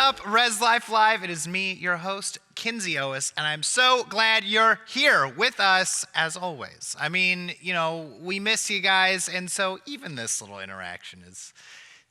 up, Rezlife Live? It is me, your host, Kinsey Owis, and I'm so glad you're here with us, as always. I mean, we miss you guys, and so even this little interaction it's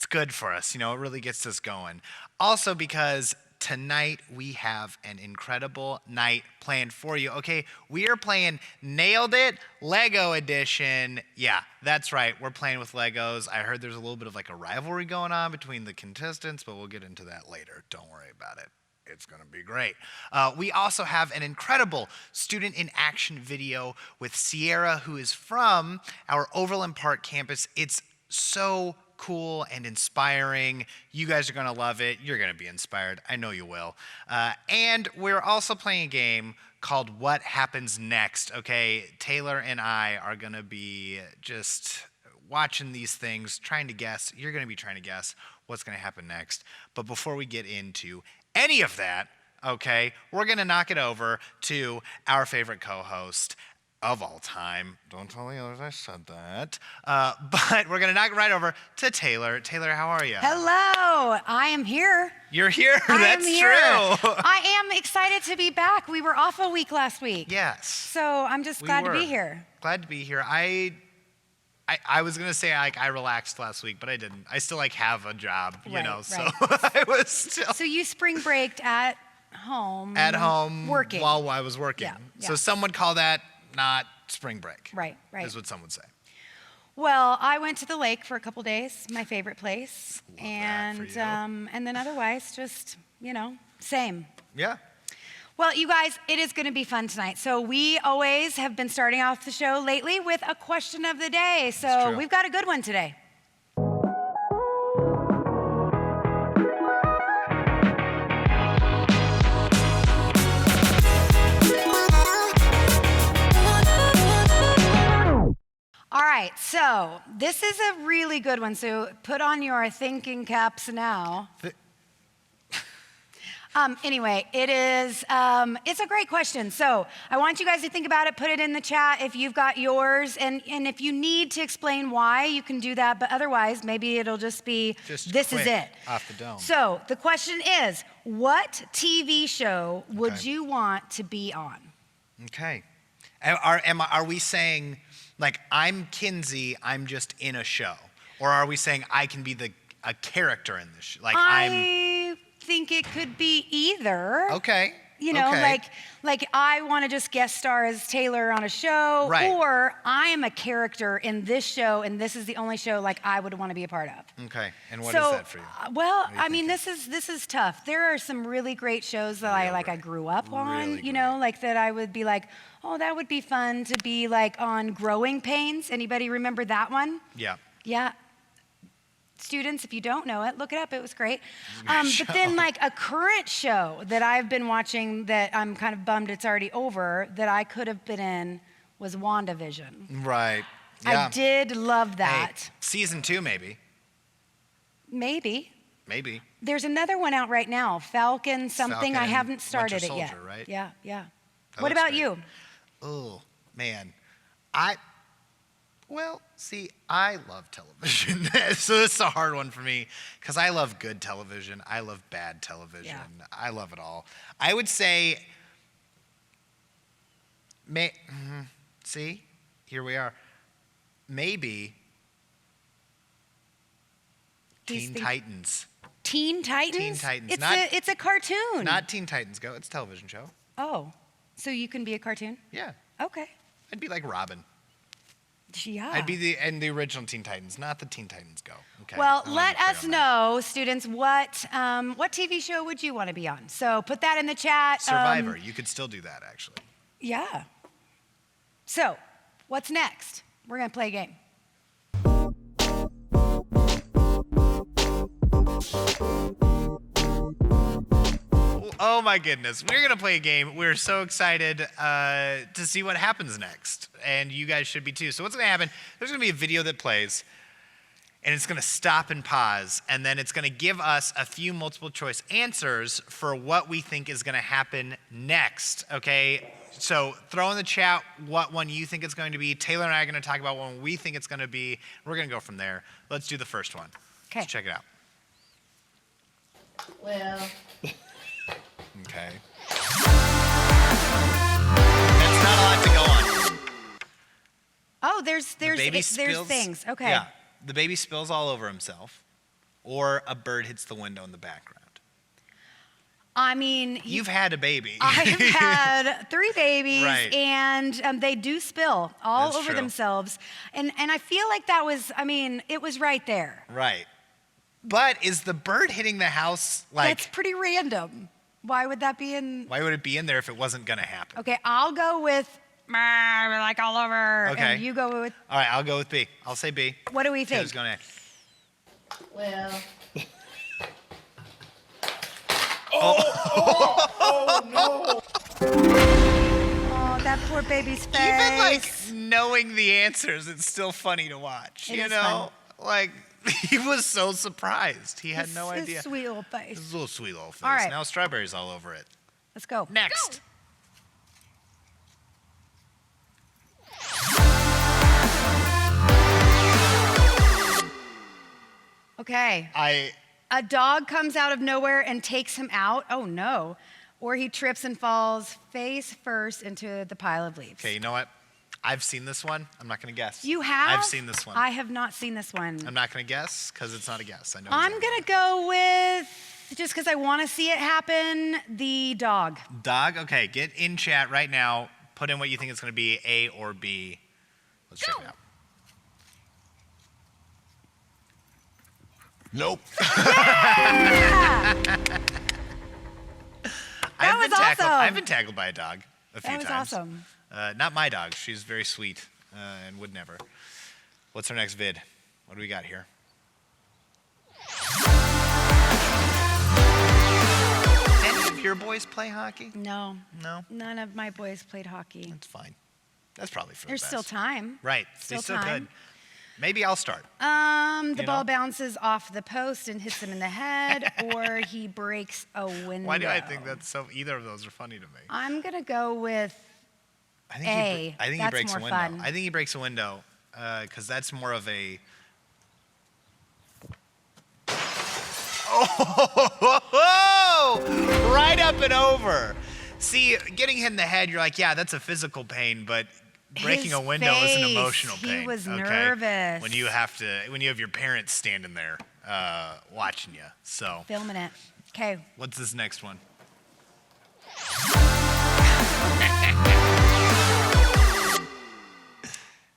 good for us. It really gets us going. Also because tonight we have an incredible night planned for you. Okay, we are playing Nailed It Lego Edition. Yeah, that's right. We're playing with Legos. I heard there's a little bit of like a rivalry going on between the contestants, but we'll get into that later. Don't worry about it. It's going to be great. We also have an incredible student in action video with Sierra, who is from our Overland Park campus. It's so cool and inspiring. You guys are going to love it. You're going to be inspired. I know you will. And we're also playing a game called What Happens Next. Okay, Taylor and I are going to be just watching these things, trying to guess. You're going to be trying to guess what's going to happen next. But before we get into any of that, okay, we're going to knock it over to our favorite co-host of all time. Don't tell the others I said that. But we're going to knock it right over to Taylor. Taylor, how are you? Hello. I am here. You're here? That's I am here. true. I am excited to be back. We were off a week last week. Yes. So I'm just glad to be here. Glad to be here. I was going to say I relaxed last week, but I didn't. I still have a job, so I was still. So you spring braked at home. At home. Working. While I was working. Yeah. So some would call that not spring break. Right. Is what some would say. Well, I went to the lake for a couple days, my favorite place. Love that for you. And then otherwise just, same. Yeah. Well, you guys, it is going to be fun tonight. So we always have been starting off the show lately with a question of the day. So we've got a good one today. All right, so this is a really good one. So put on your thinking caps now. Anyway, it's a great question. So I want you guys to think about it, put it in the chat if you've got yours. And if you need to explain why, you can do that. But otherwise, maybe it'll just be, this is it. Off the dome. So the question is, what TV show would you want to be on? Okay. Are we saying, like, I'm Kinsey, I'm just in a show? Or are we saying I can be a character in this show? Like I think it could be either. Okay. Like I want to just guest star as Taylor on a show, right. Or I am a character in this show, and this is the only show like I would want to be a part of. Okay, and what is that for you? Well, I mean, this is tough. There are some really great shows that I grew up on, like that I would be like, oh, that would be fun to be like on Growing Pains. Anybody remember that one? Yeah. Yeah. Students, if you don't know it, look it up. It was great. But then like a current show that I've been watching that I'm kind of bummed it's already over that I could have been in was WandaVision. Right. Yeah. I did love that. Hey, season 2 maybe. Maybe. There's another one out right now, Falcon something. I haven't started Winter it yet. Soldier, right? Yeah. That What looks about great. you? Oh, man. Well, see, I love television, so this is a hard one for me because I love good television. I love bad television. Yeah. I love it all. I would say, see, here we are. Maybe Teen Titans. Teen Titans? Teen Titans. It's a cartoon. Not Teen Titans Go. It's a television show. Oh, so you can be a cartoon? Yeah. Okay. I'd be like Robin. Yeah. I'd be in the original Teen Titans, not the Teen Titans Go. Okay. Well, let us know, students, what TV show would you want to be on? So put that in the chat. Survivor. You could still do that, actually. Yeah. So, what's next? We're going to play a game. Oh my goodness. We're going to play a game. We're so excited to see what happens next. And you guys should be too. So what's going to happen, there's going to be a video that plays, and it's going to stop and pause, and then it's going to give us a few multiple choice answers for what we think is going to happen next, okay? So throw in the chat what one you think it's going to be. Taylor and I are going to talk about one we think it's going to be. We're going to go from there. Let's do the first one. Okay. Let's check it out. Well. Okay. That's not a lot to go on. Oh, there's Baby spills, things. Okay. Yeah. The baby spills all over himself, or a bird hits the window in the background. I mean, You've had a baby. I've had 3 babies, Right. and they do spill all That's over true. themselves. And I feel like that was, I mean, it was right there. Right. But is the bird hitting the house like? That's pretty random. Why would that be in? Why would it be in there if it wasn't gonna happen? Okay, I'll go with like all over. Okay. And you go with. All right, I'll go with B. I'll say B. What do we think? Taylor's gonna. Well. No. Oh, that poor baby's face. Even like knowing the answers, it's still funny to watch. It you is know, like he was so surprised. He had no his idea. sweet little face. His little sweet little face. All right. Now strawberries all over it. Let's go. Next. Okay. I A dog comes out of nowhere and takes him out. Oh no. Or he trips and falls face first into the pile of leaves. okay. You know what? I've seen this one. I'm not gonna guess. You have? I've seen this one. I have not seen this one. I'm not gonna guess because it's not a guess. I know. I'm exactly. gonna go with, just because I want to see it happen, the dog. Dog. Okay. Get in chat right now. Put in what you think it's gonna be, A or B. Let's check it out. Nope. That was awesome. I've been tackled by a dog a few That was times. awesome. Not my dog. She's very sweet and would never. What's our next vid? What do we got here? Did any of your boys play hockey? No, No? none of my boys played hockey. That's fine. That's probably for There's the still best. time. Right. Still they still time. could. Maybe I'll start. The You ball know? bounces off the post and hits him in the head, or he breaks a window. Why do I think that's so? Either of those are funny to me. I'm gonna go with I think A. I think he That's breaks a more window. fun. I think he breaks a window because that's more of a. Oh, right up and over. See, getting hit in the head, you're like, yeah, that's a physical pain, but breaking His a window is an face. emotional He pain. was okay? nervous. When you have your parents standing there watching you. So, filming it. Okay. what's this next one?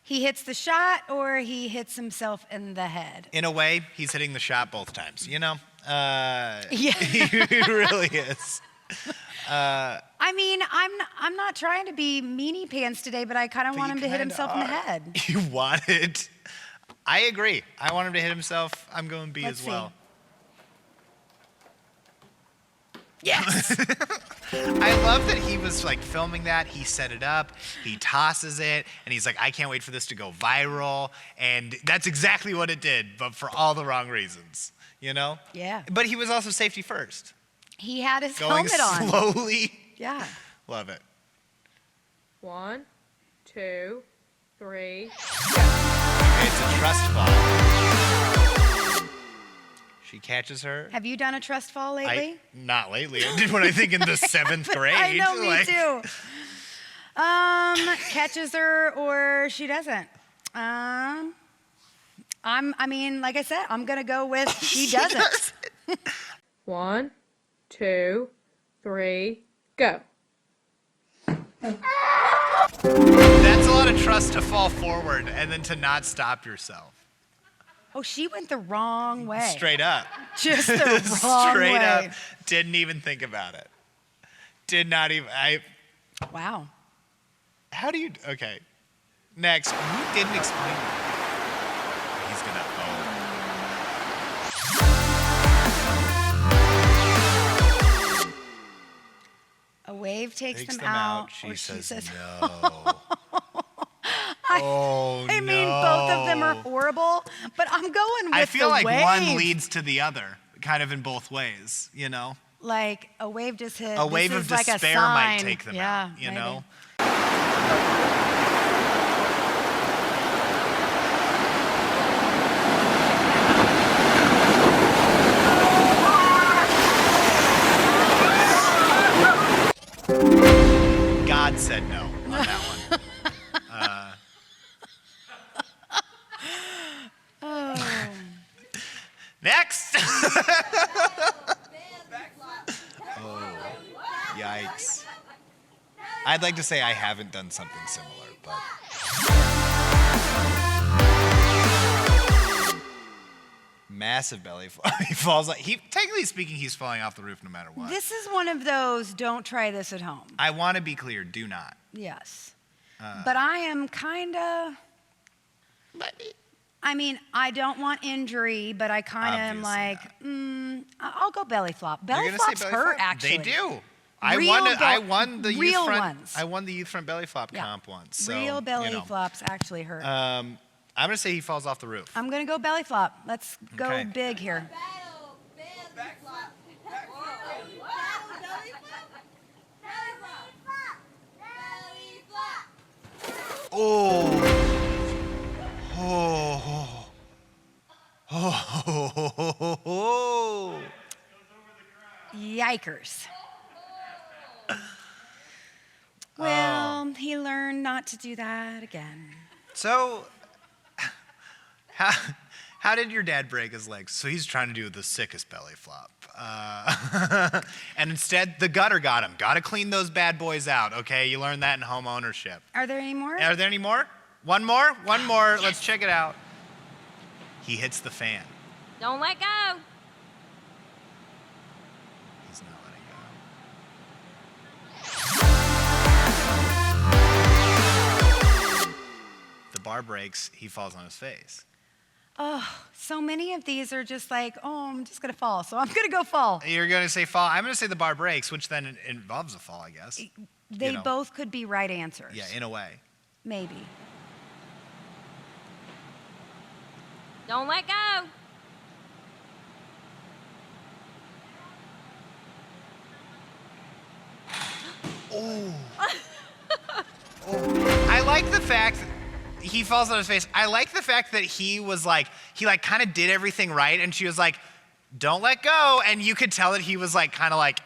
He hits the shot, or he hits himself in the head. In a way, he's hitting the shot both times. You know, Yeah. he really is. I mean, I'm not trying to be meanie pants today, but I kind of But want you him to hit kinda himself in the are. head. You want it? I agree. I want him to hit himself. I'm going B Let's as well. Yes. I love that he was like filming that. He set it up. He tosses it, and he's like, "I can't wait for this to go viral." And that's exactly what it did, but for all the wrong reasons. You know? Yeah. But he was also safety first, He had his going helmet on. slowly. Yeah. Love it. 1, 2, 3. Okay, it's a trust fall. She catches her. Have you done a trust fall lately? Not lately. I did when I think in the 7th grade. I know, me like- too. Catches her, or she doesn't. I mean, like I said, I'm gonna go with she doesn't. 1, 2, 3, go. That's a lot of trust to fall forward and then to not stop yourself. Oh, she went the wrong way. Straight up. Just the wrong Straight way. up. Didn't even think about it. Did not even. Wow. How do you. Okay. Next. We didn't explain it. He's going to. A wave takes Takes them them out. out. She or says no. Oh, I mean, both of them are horrible, but I'm going with I feel the like wave. one leads to the other, kind of in both ways, you know? Like a wave just hit. A wave this of is like a despair might sign. take them Yeah, out, you maybe. know? I'd like to say I haven't done something similar, but. Massive belly flop. He falls like technically speaking, he's falling off the roof no matter what. This is one of those, don't try this at home. I want to be clear, do not. Yes. But I am kind of, I mean, I don't want injury, but I kind of am like, I'll go belly flop. Belly flops hurt, actually. They do. Real I won the real youth front. ones. I won the youth front belly flop comp once. So, Real belly flops actually hurt. I'm gonna say he falls off the roof. I'm gonna go belly flop. Let's go Okay. big here. Oh. Yikers. Well, he learned not to do that again. So, how did your dad break his legs? So he's trying to do the sickest belly flop. And instead, the gutter got him. Got to clean those bad boys out, okay? You learned that in home ownership. Are there any more? Are there any more? One more? One more. Let's check it out. He hits the fan. Don't let go. He's not letting go. The bar breaks. He falls on his face. Oh, so many of these are just like, oh, I'm just gonna fall, so I'm gonna go fall. You're going to say fall. I'm going to say the bar breaks, which then involves a fall, I guess. They both could be right answers. Yeah, in a way. Maybe. Don't let go. I like the fact that he falls on his face. I like the fact that he kind of did everything right, and she was like, don't let go. And you could tell that he was like, kind of like,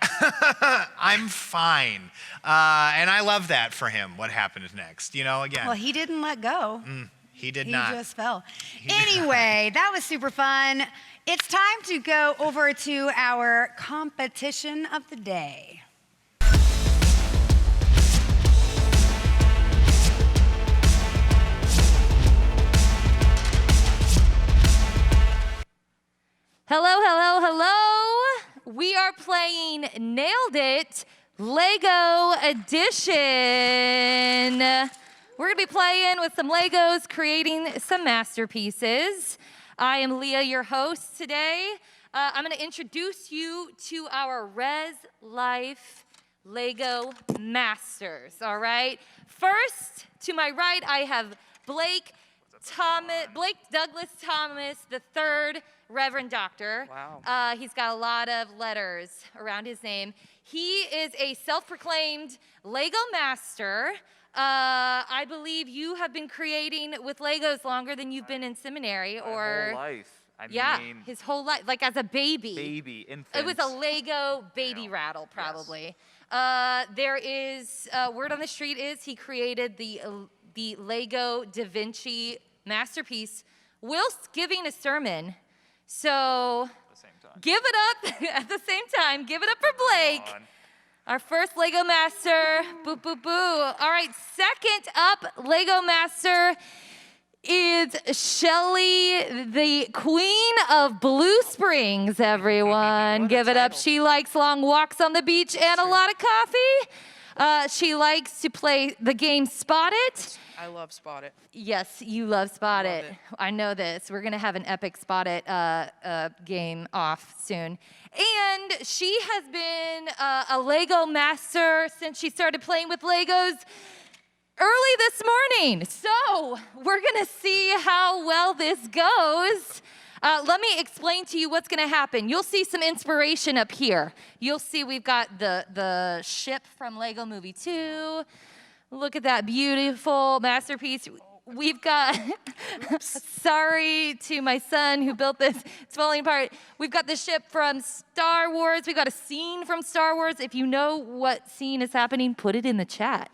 I'm fine. And I love that for him, what happened next, again. Well, he didn't let go. He did not. He just fell. Anyway, that was super fun. It's time to go over to our competition of the day. Hello, hello, hello. We are playing Nailed It Lego Edition. We're going to be playing with some Legos, creating some masterpieces. I am Leah, your host today. I'm going to introduce you to our Rezlife Lego Masters, all right? First, to my right, I have Blake Douglas Thomas III, Reverend Doctor. Wow. He's got a lot of letters around his name. He is a self-proclaimed Lego master. I believe you have been creating with Legos longer than you've been in seminary, My or whole life. I mean, his whole life, like as a baby. baby, infant. It was a Lego baby rattle, probably. There is word on the street is he created the Lego Da Vinci masterpiece whilst giving a sermon. So give it up at the same time. Give it up for Blake. Our first Lego master. Boo, boo, boo. All right, second up Lego master is Shelly, the queen of Blue Springs, everyone. Give it up. She likes long walks on the beach and a lot of coffee. She likes to play the game Spot It. I love Spot It. Yes, you love Spot Love It. it. I know this. We're going to have an epic Spot It game off soon. And she has been a Lego master since she started playing with Legos early this morning. So we're going to see how well this goes. Let me explain to you what's going to happen. You'll see some inspiration up here. You'll see we've got the ship from Lego Movie 2. Look at that beautiful masterpiece. We've got, sorry to my son who built this, it's falling apart. We've got the ship from Star Wars. We've got a scene from Star Wars. If you know what scene is happening, put it in the chat.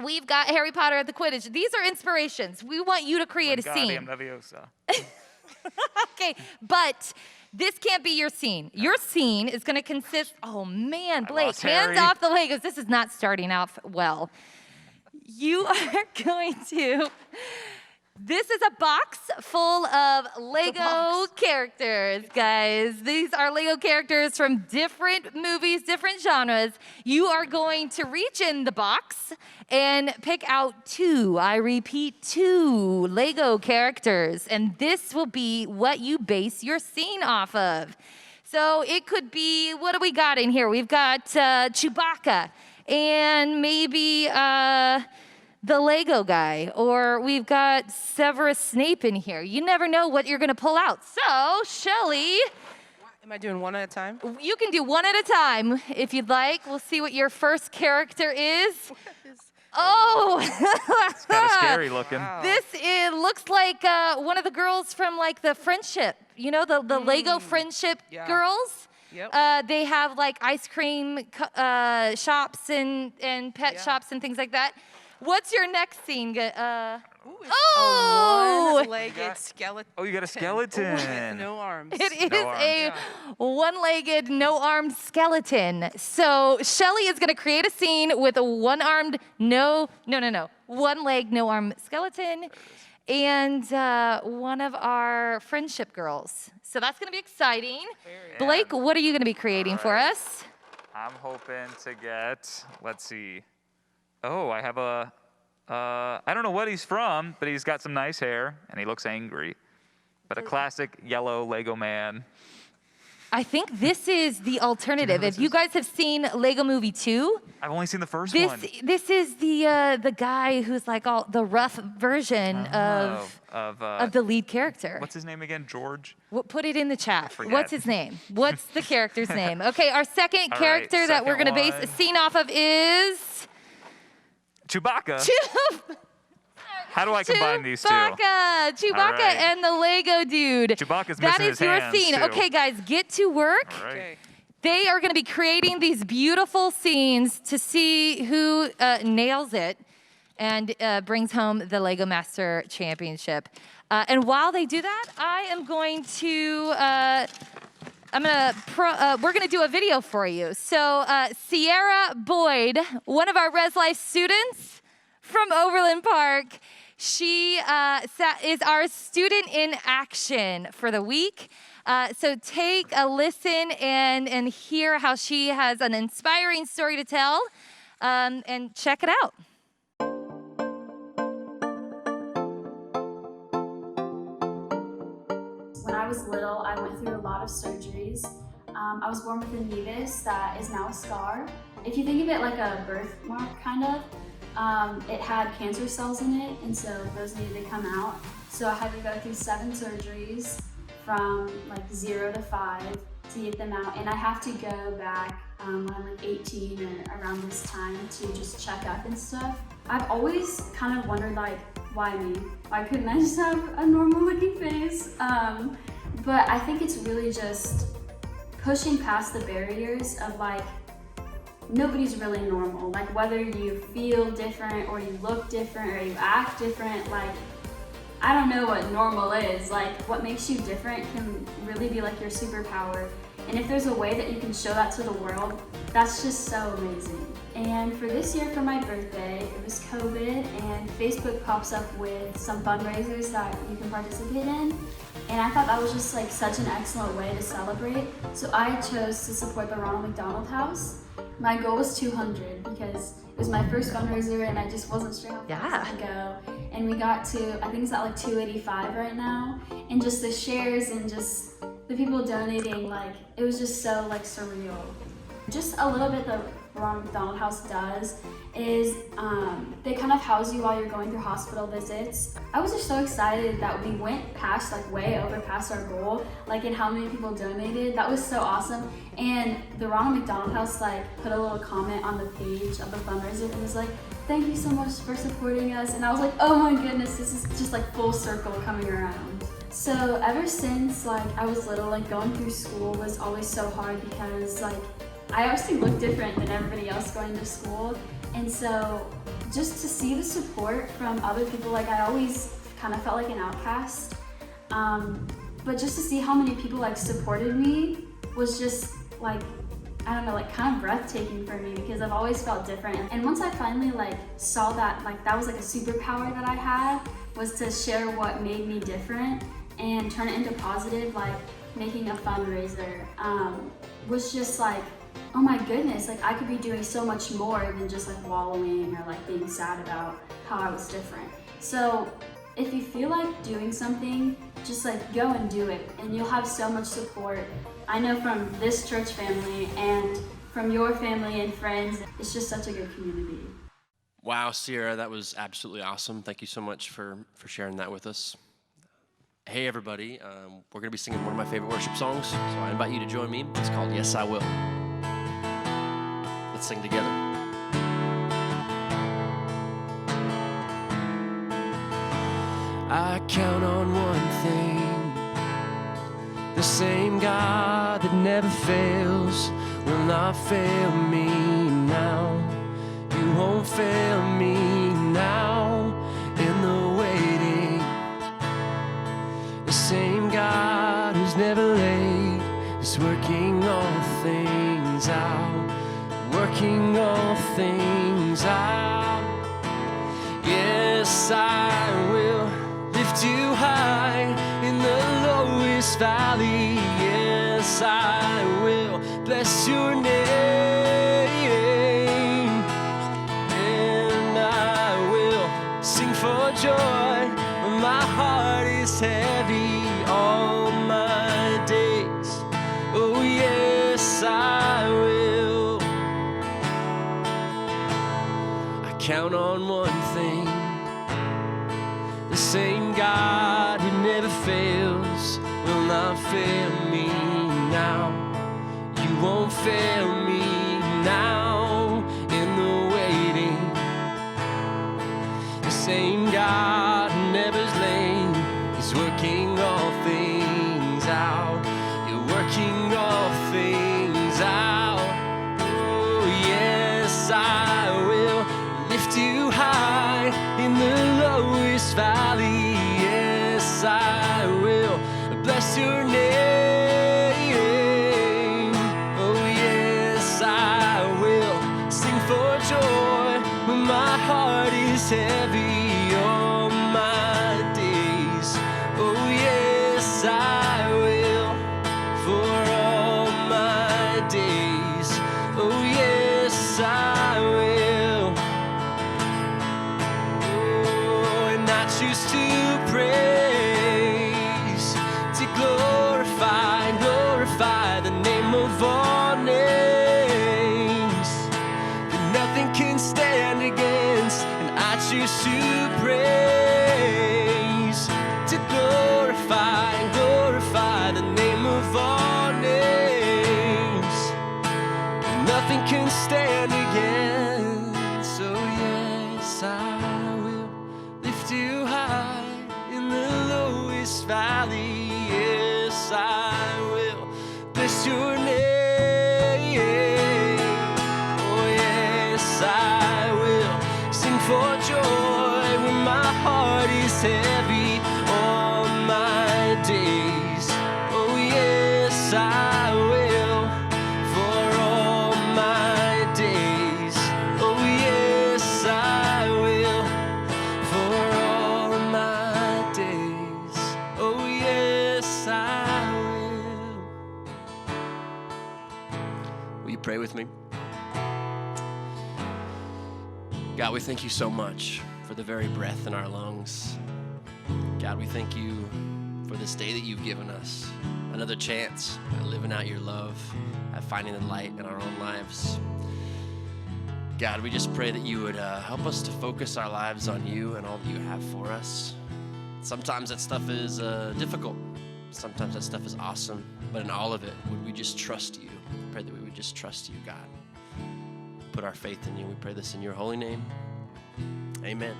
We've got Harry Potter at the Quidditch. These are inspirations. We want you to create a scene. Leviosa. Okay, but this can't be your scene. Your scene is going to consist. Oh man, Blake, lost hands Harry. off the Legos. This is not starting out well. You are going to. This is a box full of Lego characters, guys. These are Lego characters from different movies, different genres. You are going to reach in the box and pick out 2, I repeat, 2 Lego characters. And this will be what you base your scene off of. So it could be, what do we got in here? We've got Chewbacca and maybe the Lego guy, or we've got Severus Snape in here. You never know what you're gonna pull out. So, Shelly, Am I doing one at a time? you can do one at a time if you'd like. We'll see what your first character is. Oh, It's kind of scary looking. this looks like one of the girls from like the Friendship. You know, the Lego Friendship Yeah. girls. Yep. They have like ice cream shops and pet shops and things like that. What's your next scene? Ooh, it's Oh! a one-legged skeleton. Oh, you got a skeleton. With no arms. It is No arms. a one-legged, no-armed skeleton. So Shelly is going to create a scene with a one-armed, one-leg, no-arm skeleton, and one of our friendship girls. So that's going to be exciting. Blake, what are you going to be creating for us? I'm hoping to get, let's see. Oh, I have a, I don't know what he's from, but he's got some nice hair, and he looks angry. But a classic yellow Lego man. I think this is the alternative. If you guys have seen Lego Movie 2, I've only seen the first this one. this is the guy who's like all the rough version of the lead character. What's his name again? George? Put it in the chat. forget. What's his name? What's the character's name? Okay, our second All right, character that we're second gonna base a one. scene off of is Chewbacca. How do I combine these two? Chewbacca All right. and the Lego dude. Chewbacca's That missing is his your hands, scene. too. Okay, guys, get to work. All right. Okay. They are going to be creating these beautiful scenes to see who nails it and brings home the Lego Master Championship. And while they do that, I am going to. We're gonna do a video for you. So Sierra Boyd, one of our Rezlife students from Overland Park, she is our student in action for the week. So take a listen and hear how she has an inspiring story to tell, and check it out. When I was little, I went through a lot of surgeries. I was born with a nevus that is now a scar. If you think of it like a birthmark, kind of, it had cancer cells in it, and so those needed to come out. So I had to go through 7 surgeries from like 0 to 5 to get them out, and I have to go back when I'm like 18 or around this time to just check up and stuff. I've always kind of wondered, like, why me? Why couldn't I just have a normal looking face? But I think it's really just pushing past the barriers of like, nobody's really normal. Like whether you feel different or you look different or you act different, like, I don't know what normal is. Like what makes you different can really be like your superpower. And if there's a way that you can show that to the world, that's just so amazing. And for this year, for my birthday, it was COVID, and Facebook pops up with some fundraisers that you can participate in. And I thought that was just like such an excellent way to celebrate. So I chose to support the Ronald McDonald House. My goal was 200 because it was my first fundraiser and I just wasn't sure how fast I could go. And we got to, I think it's at like 285 right now. And just the shares and just the people donating, like, it was just so like surreal. Just a little bit that Ronald McDonald House does is they kind of house you while you're going through hospital visits. I was just so excited that we went past, like way over past our goal, like in how many people donated. That was so awesome. And the Ronald McDonald House like put a little comment on the page of the fundraiser and was like, thank you so much for supporting us. And I was like, oh my goodness, this is just like full circle coming around. So ever since like I was little, like going through school was always so hard because like I obviously look different than everybody else going to school. And so just to see the support from other people, like I always kind of felt like an outcast. But just to see how many people like supported me was just like, I don't know, like kind of breathtaking for me because I've always felt different. And once I finally like saw that like that was like a superpower that I had, was to share what made me different and turn it into positive, like making a fundraiser, was just like, oh my goodness, like I could be doing so much more than just like wallowing or like being sad about how I was different. So if you feel like doing something, just like go and do it, and you'll have so much support. I know from this church family and from your family and friends, it's just such a good community. Wow, Sierra, that was absolutely awesome. Thank you so much for sharing that with us. Hey everybody, we're gonna be singing one of my favorite worship songs, so I invite you to join me. It's called Yes, I Will. Let's sing together. I count on one thing, the same God that never fails will not fail me now. You won't fail me now in the waiting. The same God who's never late is working all things out, working all things out. Yes, I will lift you high in the lowest valley. Yes, I will bless your name, and I will sing for joy when my heart is heavy all my days. Oh yes, I will. I count on one thing, the same God who never fails will not fail me now. You won't fail me now in the waiting. The same God who never's late is working all things out. You're working all things out. Oh yes, I will lift you high in the lowest valley. Yes, I will bless your name. Oh yes, I will sing for joy when my heart is heavy all my days. Oh yes, I will for all my days. Oh yes, I will. Oh, and I choose to praise, to glorify, glorify the name of all names that nothing can stand against. And I choose to praise, to glorify, glorify the name of all names that nothing can stand against. So yes, I will lift you high in the lowest valley. Yes, I will bless your name. Oh yes, I will sing for joy when my heart is heavy all my days. Oh yes, I will for all my days. Oh yes, I will for all my days. Oh yes, I will. Will you pray with me? God, we thank you so much for the very breath in our lungs. God, we thank you for this day that you've given us, another chance at living out your love, at finding the light in our own lives. God, we just pray that you would help us to focus our lives on you and all that you have for us. Sometimes that stuff is difficult. Sometimes that stuff is awesome. But in all of it, would we just trust you? Pray that we would just trust you, God. Put our faith in you. We pray this in your holy name. Amen.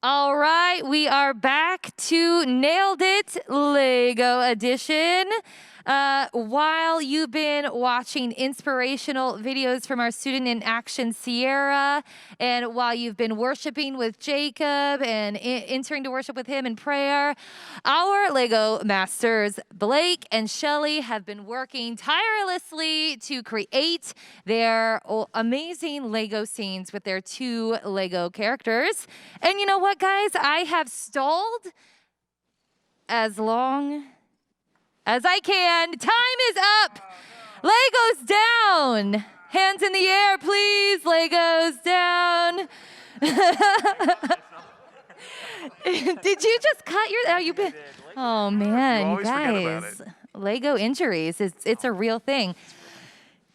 All right, we are back to Nailed It Lego Edition. While you've been watching inspirational videos from our student in action, Sierra, and while you've been worshiping with Jacob and entering to worship with him in prayer, our Lego masters, Blake and Shelly, have been working tirelessly to create their amazing Lego scenes with their 2 Lego characters. And you know what, guys? I have stalled as long as I can. Time is up. Legos down. Hands in the air, please. Legos down. Did you just cut your? Oh, you been? Oh man, always forget about guys. Lego injuries. It's a real thing.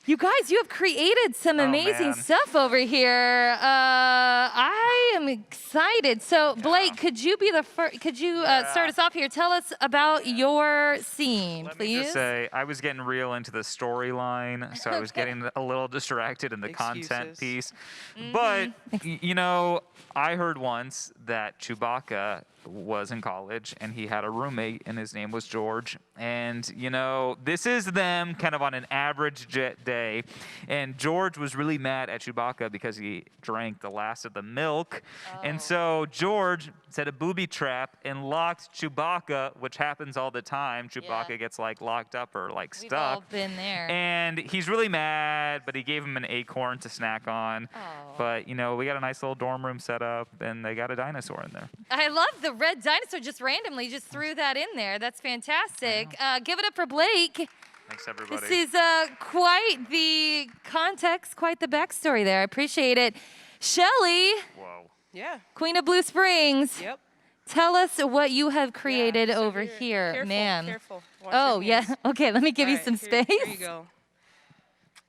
You guys, you have created some amazing man. stuff over here. I am excited. So, Blake, could you be the first? Could you start us off here? Tell us about your scene, Let please. me just say, I was getting real into the storyline, so I was getting a little distracted in the content Excuses. piece. But, you know, I heard once that Chewbacca was in college and he had a roommate and his name was George. And, you know, this is them kind of on an average jet day. And George was really mad at Chewbacca because he drank the last of the milk. And so George set a booby trap and locked Chewbacca, which happens all the time. Chewbacca gets like locked up or like We've stuck. all been there. And he's really mad, but he gave him an acorn to snack on. But, you know, we got a nice little dorm room set up, and they got a dinosaur in there. I love the red dinosaur. Just randomly just threw that in there. That's fantastic. Give it up for Blake. Thanks, everybody. This is quite the context, quite the backstory there. I appreciate it. Shelly, Whoa. Yeah. Queen of Blue Springs. Yep. Tell us what you have created So over here, careful, man. Careful. Watch Oh, your yeah. hands. Okay, let me give you All some right, space. Here you go.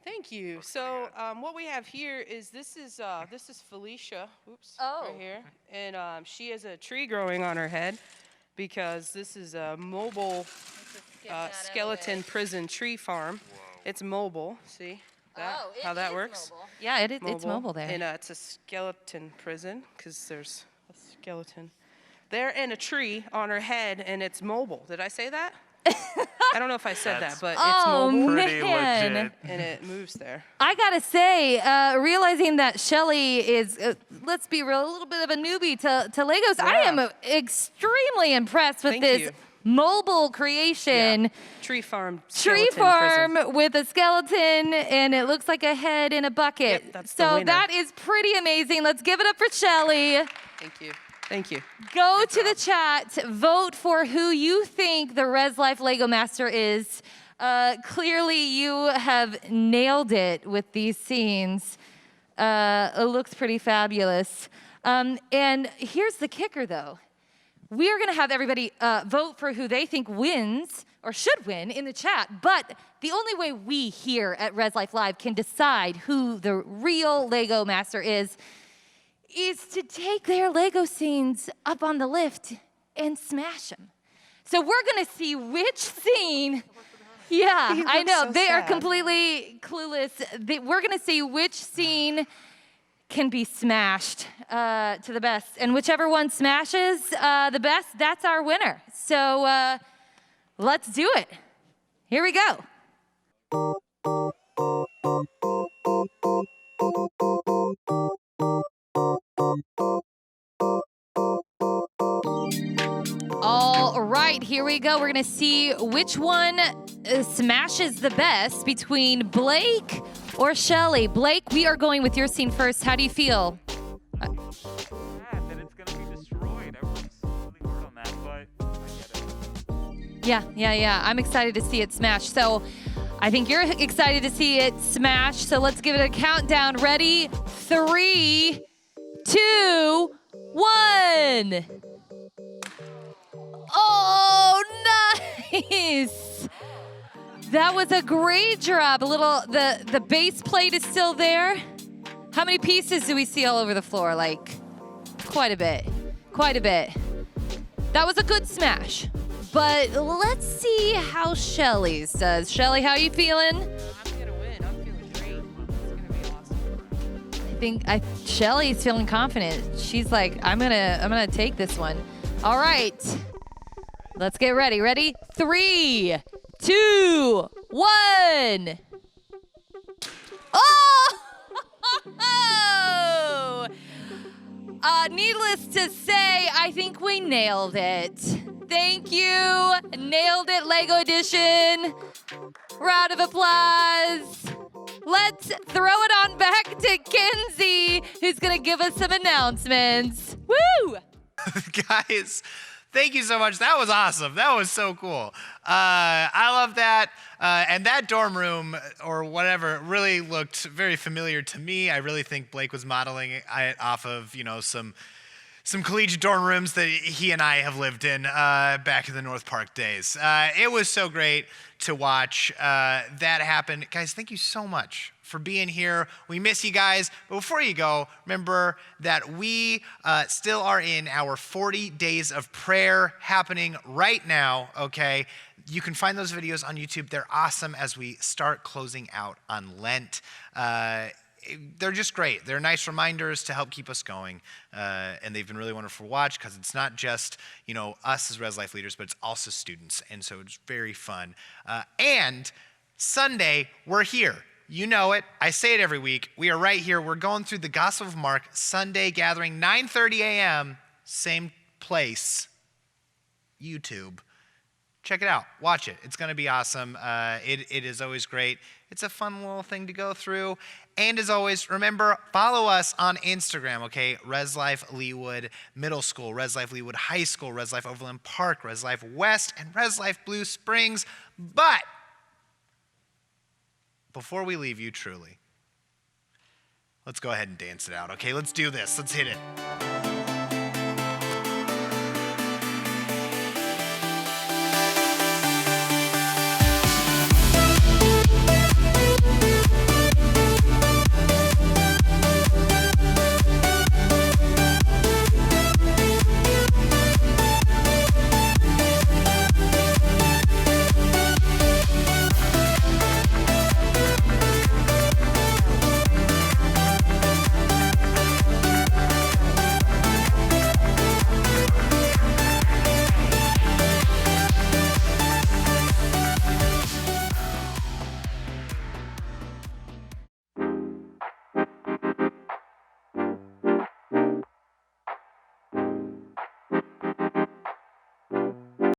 Thank you. So what we have here is this is Felicia. Oops. Oh. Right here, and she has a tree growing on her head because this is a mobile skeleton prison tree farm. It's mobile. See that? Oh, how that works? Yeah, it's mobile there. And it's a skeleton prison because there's a skeleton there and a tree on her head, and it's mobile. Did I say that? I don't know if I said that, but it's mobile Pretty man. legit. and it moves there. I gotta say, realizing that Shelly is, let's be real, a little bit of a newbie to Legos, I am extremely impressed with Thank this you. mobile creation. Tree farm. Tree skeleton prison. farm with a skeleton, and it looks like a head in a bucket. Yep, that's the so winner. that is pretty amazing. Let's give it up for Shelly. Thank you. Thank you. Go to the chat, vote for who you think the Rezlife Lego Master is. Clearly, you have nailed it with these scenes. It looks pretty fabulous. And here's the kicker, though. We are going to have everybody vote for who they think wins or should win in the chat. But the only way we here at Rezlife Live can decide who the real Lego Master is to take their Lego scenes up on the lift and smash them. So we're going to see which scene. Yeah, He I looks know. so They are sad. completely clueless. We're going to see which scene can be smashed to the best. And whichever one smashes the best, that's our winner. So let's do it. Here we go. All right, here we go. We're going to see which one smashes the best between Blake or Shelly. Blake, we are going with your scene first. How do you feel? That it's going to be destroyed. I worked really hard on that, but I get it. Yeah. I'm excited to see it smash. So I think you're excited to see it smash. So let's give it a countdown. Ready? 3, 2, 1. Oh, nice. That was a great drop. The base plate is still there. How many pieces do we see all over the floor? Like, quite a bit. That was a good smash. But let's see how Shelly's does. Shelly, how you feeling? I'm gonna win. I'm feeling great. It's gonna be awesome. I think Shelly's feeling confident. She's like, I'm gonna take this one. All right. Let's get ready. Ready? 3, 2, 2, 1. Oh! Needless to say, I think we nailed it. Thank you. Nailed it, Lego Edition. Round of applause. Let's throw it on back to Kenzie, who's going to give us some announcements. Woo! Guys, thank you so much. That was awesome. That was so cool. I love that. And that dorm room or whatever really looked very familiar to me. I really think Blake was modeling it off of, some collegiate dorm rooms that he and I have lived in back in the North Park days. It was so great to watch that happen. Guys, thank you so much for being here. We miss you guys. But before you go, remember that we still are in our 40 days of prayer happening right now, okay? You can find those videos on YouTube. They're awesome as we start closing out on Lent. They're just great. They're nice reminders to help keep us going. And they've been really wonderful to watch because it's not just, us as Rezlife leaders, but it's also students. And so it's very fun. And Sunday, we're here. You know it. I say it every week. We are right here. We're going through the Gospel of Mark, Sunday gathering, 9:30 a.m., same place, YouTube. Check it out. Watch it. It's going to be awesome. It is always great. It's a fun little thing to go through. And as always, remember, follow us on Instagram, okay? Rezlife Leawood Middle School, Rezlife Leawood High School, Rezlife Overland Park, Rezlife West, and Rezlife Blue Springs. But before we leave you truly, let's go ahead and dance it out, okay? Let's do this. Let's hit it.